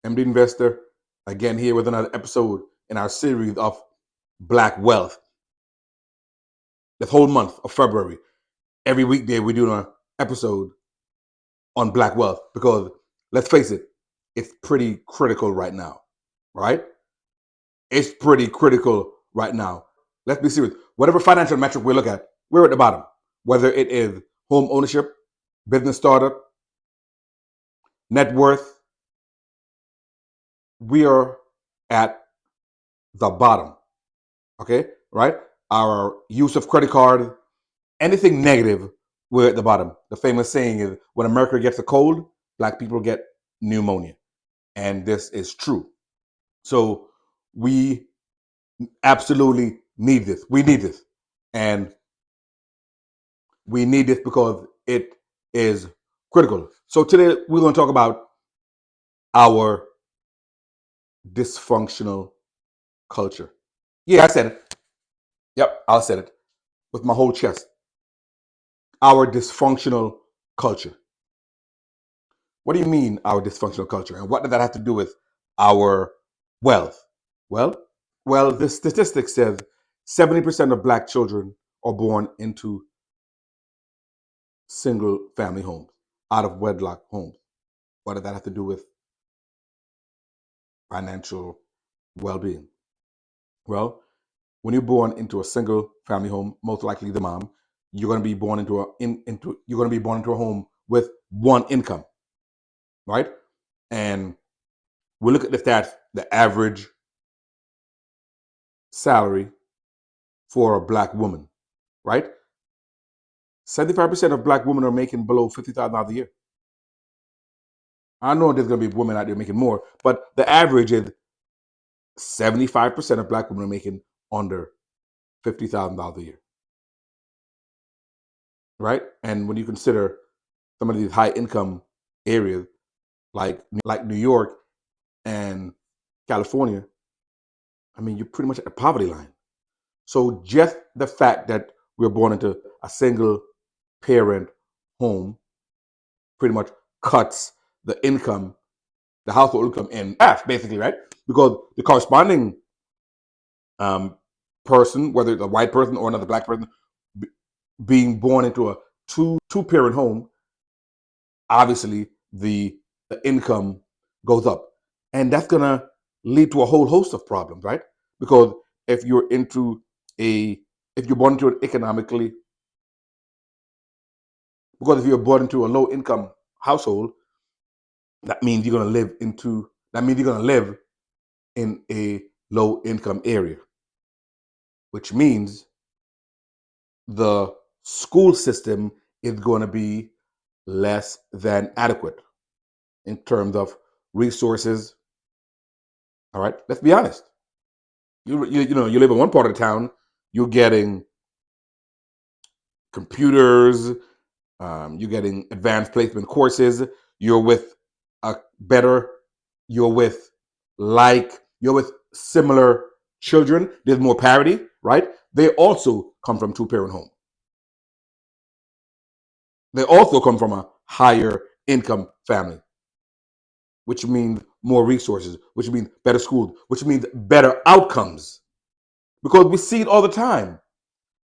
MD Investor, again here with another episode in our series of Black Wealth. This whole month of February, every weekday we do an episode on Black Wealth because let's face it, it's pretty critical right now, right? It's pretty critical right now. Let's be serious. Whatever financial metric we look at, we're at the bottom. Whether it is home ownership, business startup, net worth, we are at the bottom. Okay, right? Our use of credit card, anything negative, we're at the bottom. The famous saying is when America gets a cold, black people get pneumonia. And this is true. So we absolutely need this. We need this. And we need this because it is critical. So today we're going to talk about our dysfunctional culture. Yeah, I said it. Yep, I said it with my whole chest. Our dysfunctional culture. What do you mean our dysfunctional culture? And what does that have to do with our wealth? Well, the statistic says 70% of black children are born into single family homes, out of wedlock homes. What does that have to do with financial well-being? Well, when you're born into a single family home, most likely the mom, you're going to be born into a home with one income, right? And we look at the stats, the average salary for a black woman, right? 75% of black women are making below $50,000 a year. I know there's going to be women out there making more, but the average is 75% of black women are making under $50,000 a year, right? And when you consider some of these high income areas like New York and California, I mean, you're pretty much at the poverty line. So just the fact that we're born into a single parent home pretty much cuts the income, the household income in half, basically, right? Because the corresponding person, whether it's a white person or another black person, being born into a two parent home, obviously the income goes up, and that's gonna lead to a whole host of problems, right? Because if you're born into an economically, because if you're born into a low income household, that means you're gonna live in a low income area, which means the school system is going to be less than adequate in terms of resources. All right, let's be honest. You live in one part of the town, you're getting computers, you're getting advanced placement courses, you're with a better, you're with you're with similar children. There's more parity, right? They also come from two parent homes. They also come from a higher income family, which means more resources, which means better schools, which means better outcomes. Because we see it all the time.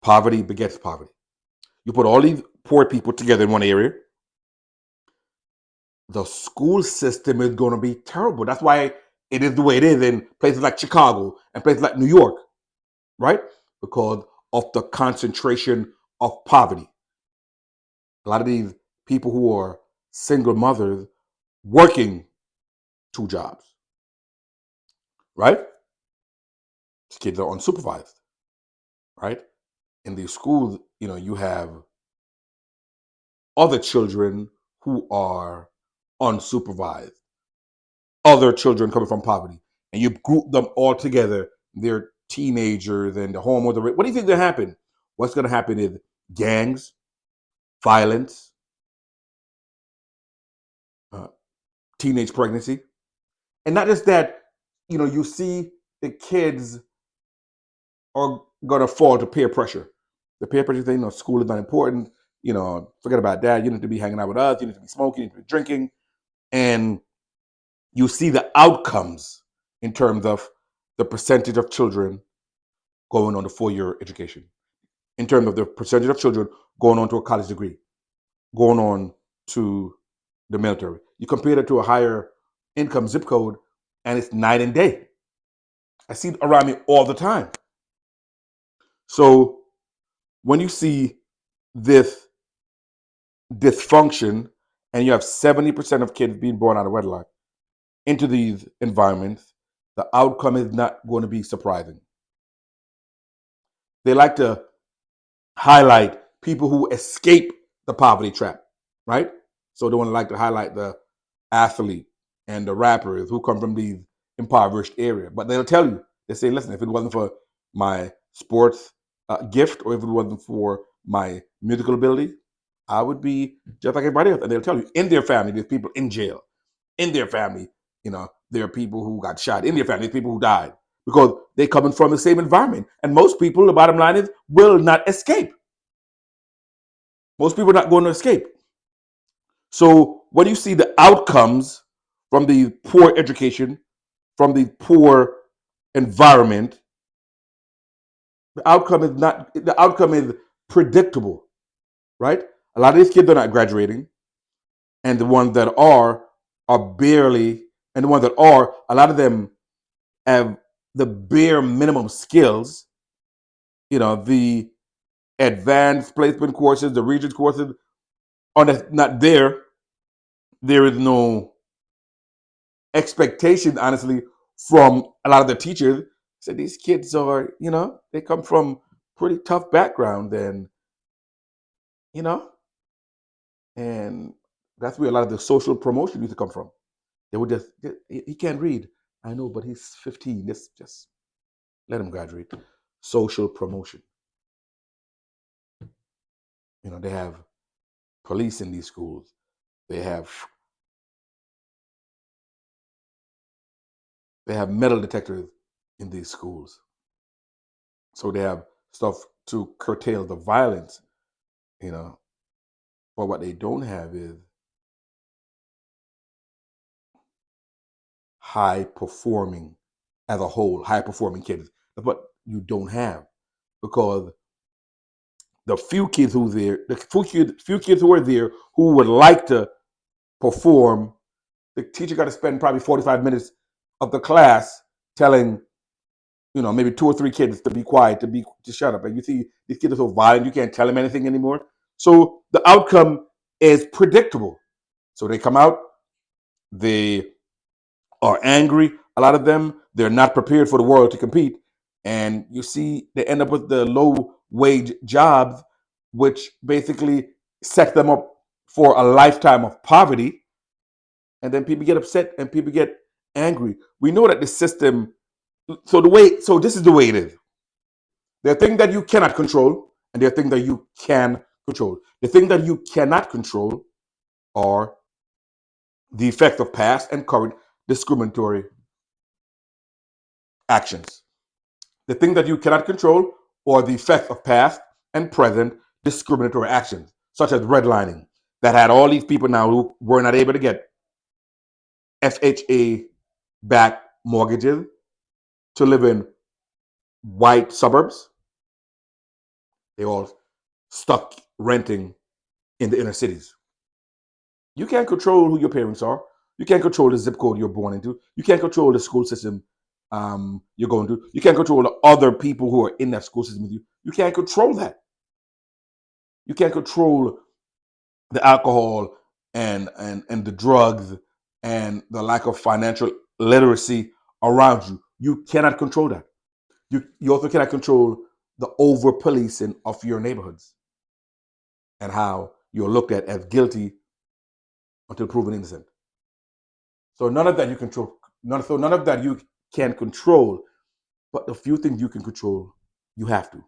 Poverty begets poverty. You put all these poor people together in one area, the school system is going to be terrible. That's why it is the way it is in places like Chicago and places like New York, right? Because of the concentration of poverty. A lot of these people who are single mothers working two jobs, right? These kids are unsupervised, right? In these schools, you have other children who are unsupervised, other children coming from poverty, and you group them all together. They're teenagers and the home with the. What do you think going to happen? What's going to happen is gangs, violence, uh, teenage pregnancy, and not just that. You see the kids are going to fall to peer pressure. The peer pressure thing, school is not important. Forget about that. You need to be hanging out with us. You need to be smoking. You need to be drinking. And you see the outcomes in terms of the percentage of children going on to 4-year education, in terms of the percentage of children going on to a college degree, going on to the military. You compare it to a higher income zip code, and it's night and day. I see it around me all the time. So when you see this dysfunction, and you have 70% of kids being born out of wedlock into these environments, the outcome is not going to be surprising. They like to highlight people who escape the poverty trap, right? So they want to like to highlight the athlete and the rappers who come from these impoverished areas. But they'll tell you, they say, listen, if it wasn't for my sports gift, or if it wasn't for my musical ability, I would be just like everybody else. And they'll tell you, in their family, there's people in jail. In their family, there are people who got shot. In their family, there's people who died because they're coming from the same environment. And most people, the bottom line is, will not escape. Most people are not going to escape. So when you see the outcomes from the poor education, from the poor environment, the outcome is predictable, right? A lot of these kids are not graduating, and the ones that are barely, and the ones that are, a lot of them have the bare minimum skills, the advanced placement courses, the Regents courses are not there. There is no expectation, honestly, from a lot of the teachers. So these kids are, they come from pretty tough background, and you know, and that's where a lot of the social promotion used to come from. They would just, he can't read. I know, but he's 15. Just let him graduate. Social promotion. They have police in these schools. They have metal detectors in these schools. So they have stuff to curtail the violence, But what they don't have is high performing, as a whole, high performing kids. That's what you don't have, because the few kids who are there who would like to perform, the teacher got to spend probably 45 minutes of the class telling, maybe 2 or 3 kids to be quiet, to shut up. And you see these kids are so violent, you can't tell them anything anymore. So the outcome is predictable. So they come out, they are angry. A lot of them, they're not prepared for the world to compete. And you see, they end up with the low wage jobs, which basically set them up for a lifetime of poverty. And then people get upset and people get angry. We know that the system, so this is the way it is. There are things that you cannot control, and there are things that you can control. The things that you cannot control are the effect of past and current discriminatory actions. The thing that you cannot control are the effect of past and present discriminatory actions, such as redlining, that had all these people now who were not able to get FHA backed mortgages to live in white suburbs. They all stuck renting in the inner cities. You can't control who your parents are. You can't control the zip code you're born into. You can't control the school system you're going to. You can't control the other people who are in that school system with you. You can't control that. You can't control the alcohol and the drugs and the lack of financial literacy around you. You cannot control that. You also cannot control the over policing of your neighborhoods and how you're looked at as guilty until proven innocent. So none of that you control. None of that you can control. But the few things you can control, you have to.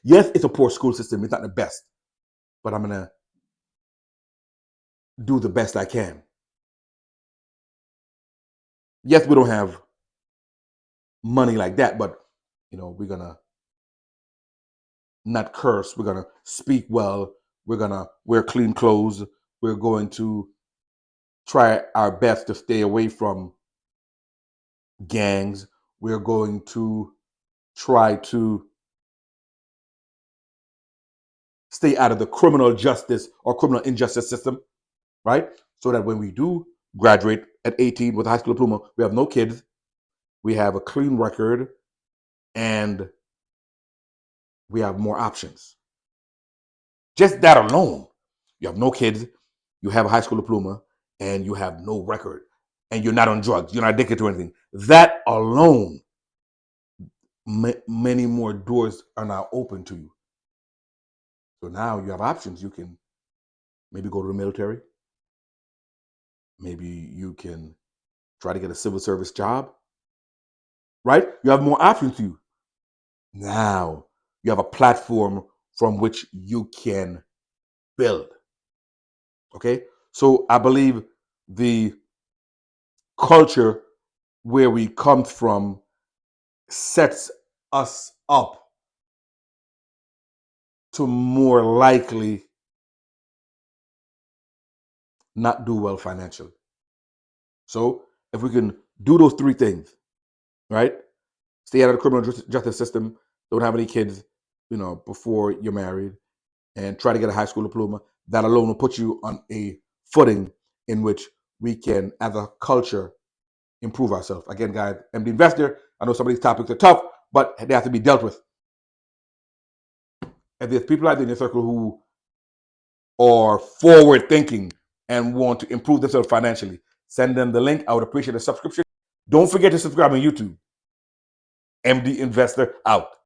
Yes, it's a poor school system. It's not the best, but I'm gonna do the best I can. Yes, we don't have money like that, but we're gonna not curse. We're gonna speak well. We're gonna wear clean clothes. We're going to try our best to stay away from gangs. We're going to try to stay out of the criminal justice or criminal injustice system, right? So that when we do graduate at 18 with a high school diploma, we have no kids, we have a clean record, and we have more options. Just that alone, you have no kids, you have a high school diploma, and you have no record, and you're not on drugs, you're not addicted to anything. That alone, many more doors are now open to you. So now you have options. You can maybe go to the military. Maybe you can try to get a civil service job, right? You have more options to you. Now you have a platform from which you can build. Okay? So I believe the culture where we come from sets us up to more likely not do well financially. So if we can do those three things, right? Stay out of the criminal justice system, don't have any kids, before you're married, and try to get a high school diploma. That alone will put you on a footing in which we can, as a culture, improve ourselves. Again, guys, I'm the investor. I know some of these topics are tough, but they have to be dealt with. If there's people out there in your circle who are forward thinking and want to improve themselves financially, send them the link. I would appreciate a subscription. Don't forget to subscribe on YouTube. MD Investor out.